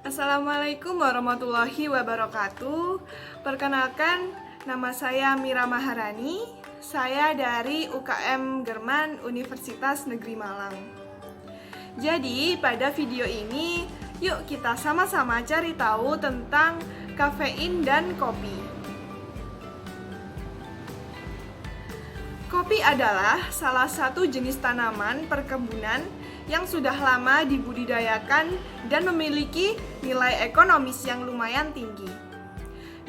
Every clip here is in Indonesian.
Assalamualaikum warahmatullahi wabarakatuh. Perkenalkan, nama saya Mira Maharani. Saya dari UKM German Universitas Negeri Malang. Jadi, pada video ini, yuk kita sama-sama cari tahu tentang kafein dan kopi. Kopi adalah salah satu jenis tanaman perkebunan yang sudah lama dibudidayakan dan memiliki nilai ekonomis yang lumayan tinggi.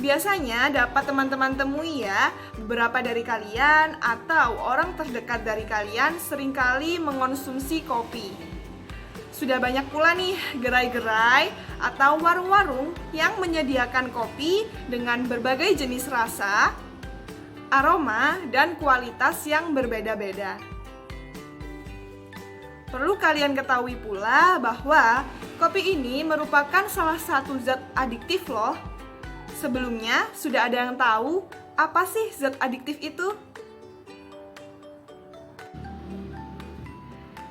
Biasanya dapat teman-teman temui ya, beberapa dari kalian atau orang terdekat dari kalian seringkali mengonsumsi kopi. Sudah banyak pula nih gerai-gerai atau warung-warung yang menyediakan kopi dengan berbagai jenis rasa, aroma, dan kualitas yang berbeda-beda. Perlu kalian ketahui pula bahwa kopi ini merupakan salah satu zat adiktif loh. Sebelumnya, sudah ada yang tahu apa sih zat adiktif itu?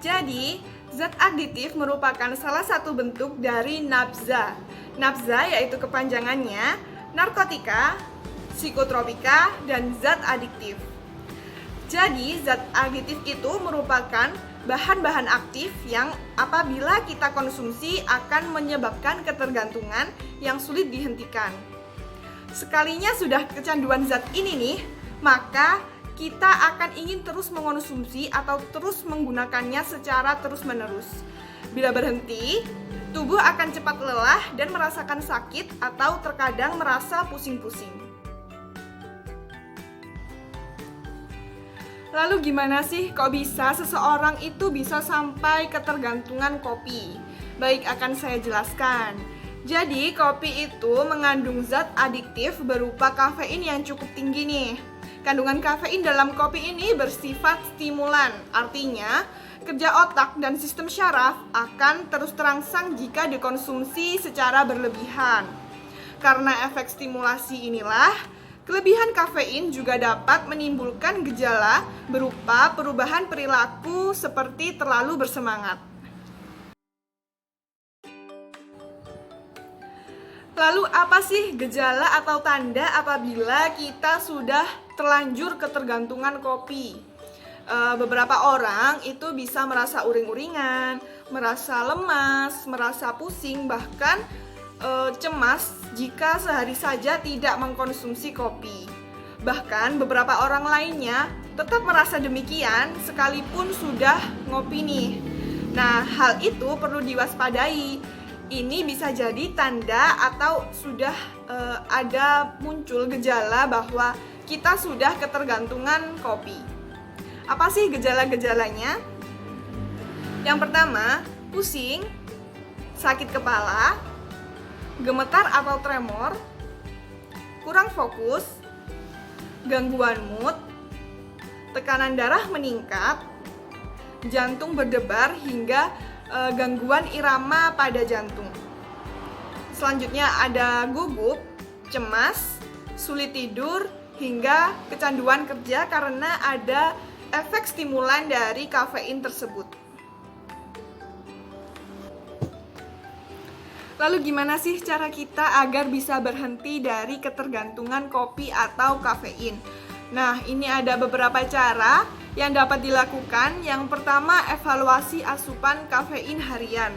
Jadi, zat adiktif merupakan salah satu bentuk dari nabza. Nabza yaitu kepanjangannya narkotika, psikotropika, dan zat adiktif. Jadi, zat adiktif itu merupakan bahan-bahan aktif yang apabila kita konsumsi akan menyebabkan ketergantungan yang sulit dihentikan. Sekalinya sudah kecanduan zat ini nih, maka kita akan ingin terus mengonsumsi atau terus menggunakannya secara terus-menerus. Bila berhenti, tubuh akan cepat lelah dan merasakan sakit atau terkadang merasa pusing-pusing. Lalu gimana sih kok bisa seseorang itu bisa sampai ketergantungan kopi? Baik, akan saya jelaskan. Jadi, kopi itu mengandung zat adiktif berupa kafein yang cukup tinggi nih. Kandungan kafein dalam kopi ini bersifat stimulan, artinya kerja otak dan sistem syaraf akan terus terangsang jika dikonsumsi secara berlebihan. Karena efek stimulasi inilah, kelebihan kafein juga dapat menimbulkan gejala berupa perubahan perilaku seperti terlalu bersemangat. Lalu apa sih gejala atau tanda apabila kita sudah terlanjur ketergantungan kopi? Beberapa orang itu bisa merasa uring-uringan, merasa lemas, merasa pusing, bahkan cemas jika sehari saja tidak mengkonsumsi kopi. Bahkan beberapa orang lainnya tetap merasa demikian sekalipun sudah ngopi nih. Nah, hal itu perlu diwaspadai. Ini bisa jadi tanda atau sudah ada muncul gejala bahwa kita sudah ketergantungan kopi. Apa sih gejala-gejalanya? Yang pertama, pusing, sakit kepala, gemetar atau tremor, kurang fokus, gangguan mood, tekanan darah meningkat, jantung berdebar hingga gangguan irama pada jantung. Selanjutnya ada gugup, cemas, sulit tidur, hingga kecanduan kerja karena ada efek stimulan dari kafein tersebut. Lalu gimana sih cara kita agar bisa berhenti dari ketergantungan kopi atau kafein? Nah, ini ada beberapa cara yang dapat dilakukan. Yang pertama, evaluasi asupan kafein harian.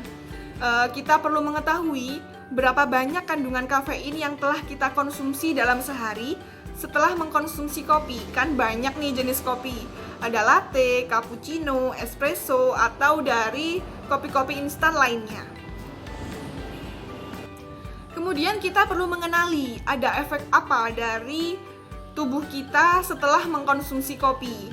Kita perlu mengetahui berapa banyak kandungan kafein yang telah kita konsumsi dalam sehari setelah mengkonsumsi kopi. Kan banyak nih jenis kopi. Ada latte, cappuccino, espresso, atau dari kopi-kopi instan lainnya. Kemudian kita perlu mengenali ada efek apa dari tubuh kita setelah mengkonsumsi kopi.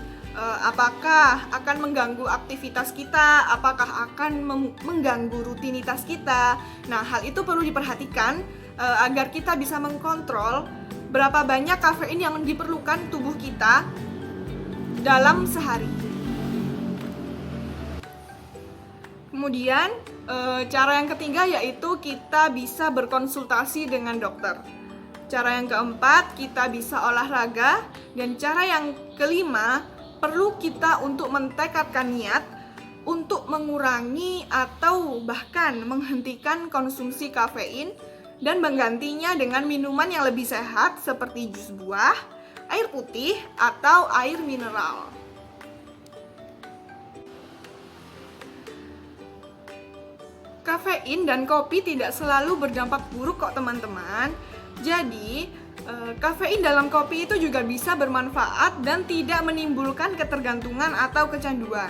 Apakah akan mengganggu aktivitas kita? Apakah akan mengganggu rutinitas kita? Nah, hal itu perlu diperhatikan agar kita bisa mengkontrol berapa banyak kafein yang diperlukan tubuh kita dalam sehari. Kemudian cara yang ketiga yaitu kita bisa berkonsultasi dengan dokter. Cara yang keempat, kita bisa olahraga. Dan cara yang kelima, perlu kita untuk mentekadkan niat untuk mengurangi atau bahkan menghentikan konsumsi kafein dan menggantinya dengan minuman yang lebih sehat seperti jus buah, air putih, atau air mineral. Kafein dan kopi tidak selalu berdampak buruk kok teman-teman. Jadi, kafein dalam kopi itu juga bisa bermanfaat dan tidak menimbulkan ketergantungan atau kecanduan.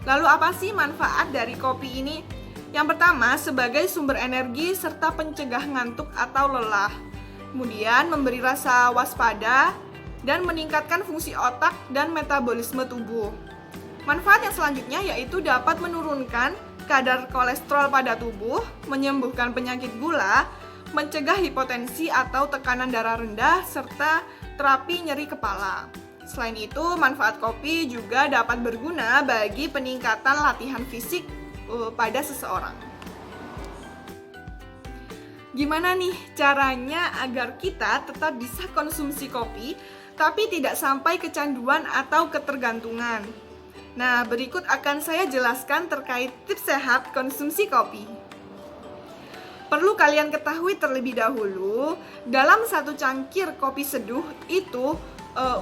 Lalu apa sih manfaat dari kopi ini? Yang pertama, sebagai sumber energi serta pencegah ngantuk atau lelah. Kemudian memberi rasa waspada dan meningkatkan fungsi otak dan metabolisme tubuh. Manfaat yang selanjutnya yaitu dapat menurunkan kadar kolesterol pada tubuh, menyembuhkan penyakit gula, mencegah hipotensi atau tekanan darah rendah, serta terapi nyeri kepala. Selain itu, manfaat kopi juga dapat berguna bagi peningkatan latihan fisik pada seseorang. Gimana nih caranya agar kita tetap bisa konsumsi kopi, tapi tidak sampai kecanduan atau ketergantungan? Nah, berikut akan saya jelaskan terkait tips sehat konsumsi kopi. Perlu kalian ketahui terlebih dahulu, dalam satu cangkir kopi seduh itu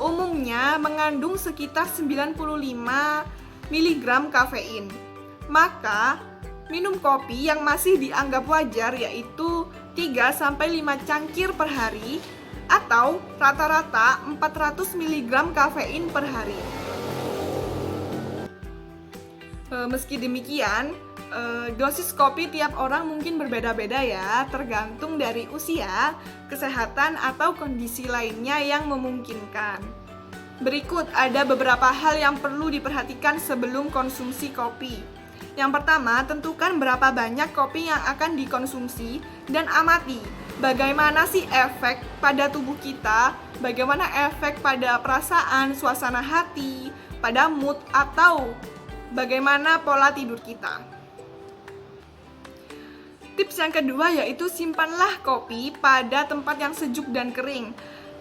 umumnya mengandung sekitar 95 mg kafein. Maka, minum kopi yang masih dianggap wajar yaitu 3-5 cangkir per hari atau rata-rata 400 mg kafein per hari. Meski demikian, dosis kopi tiap orang mungkin berbeda-beda ya, tergantung dari usia, kesehatan, atau kondisi lainnya yang memungkinkan. Berikut ada beberapa hal yang perlu diperhatikan sebelum konsumsi kopi. Yang pertama, tentukan berapa banyak kopi yang akan dikonsumsi dan amati bagaimana sih efek pada tubuh kita, bagaimana efek pada perasaan, suasana hati, pada mood, atau bagaimana pola tidur kita. Tips yang kedua yaitu simpanlah kopi pada tempat yang sejuk dan kering.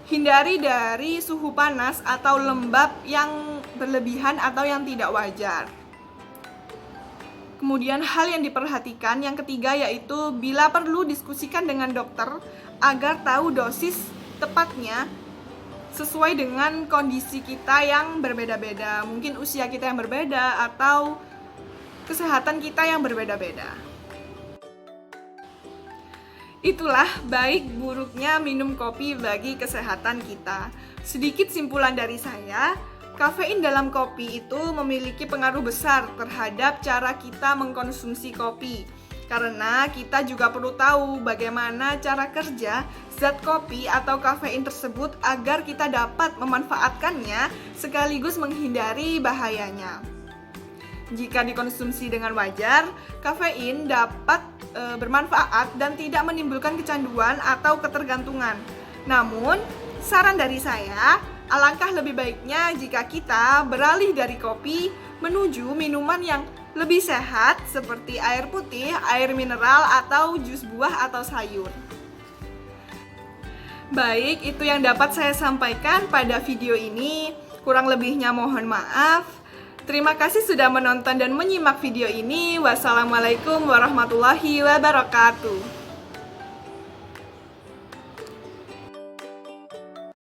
Hindari dari suhu panas atau lembab yang berlebihan atau yang tidak wajar. Kemudian hal yang diperhatikan yang ketiga yaitu bila perlu diskusikan dengan dokter agar tahu dosis tepatnya sesuai dengan kondisi kita yang berbeda-beda. Mungkin usia kita yang berbeda atau kesehatan kita yang berbeda-beda. Itulah baik buruknya minum kopi bagi kesehatan kita. Sedikit simpulan dari saya, kafein dalam kopi itu memiliki pengaruh besar terhadap cara kita mengkonsumsi kopi. Karena kita juga perlu tahu bagaimana cara kerja zat kopi atau kafein tersebut agar kita dapat memanfaatkannya sekaligus menghindari bahayanya. Jika dikonsumsi dengan wajar, kafein dapat bermanfaat dan tidak menimbulkan kecanduan atau ketergantungan. Namun, saran dari saya, alangkah lebih baiknya jika kita beralih dari kopi menuju minuman yang lebih sehat seperti air putih, air mineral, atau jus buah atau sayur. Baik, itu yang dapat saya sampaikan pada video ini. Kurang lebihnya mohon maaf. Terima kasih sudah menonton dan menyimak video ini. Wassalamualaikum warahmatullahi wabarakatuh.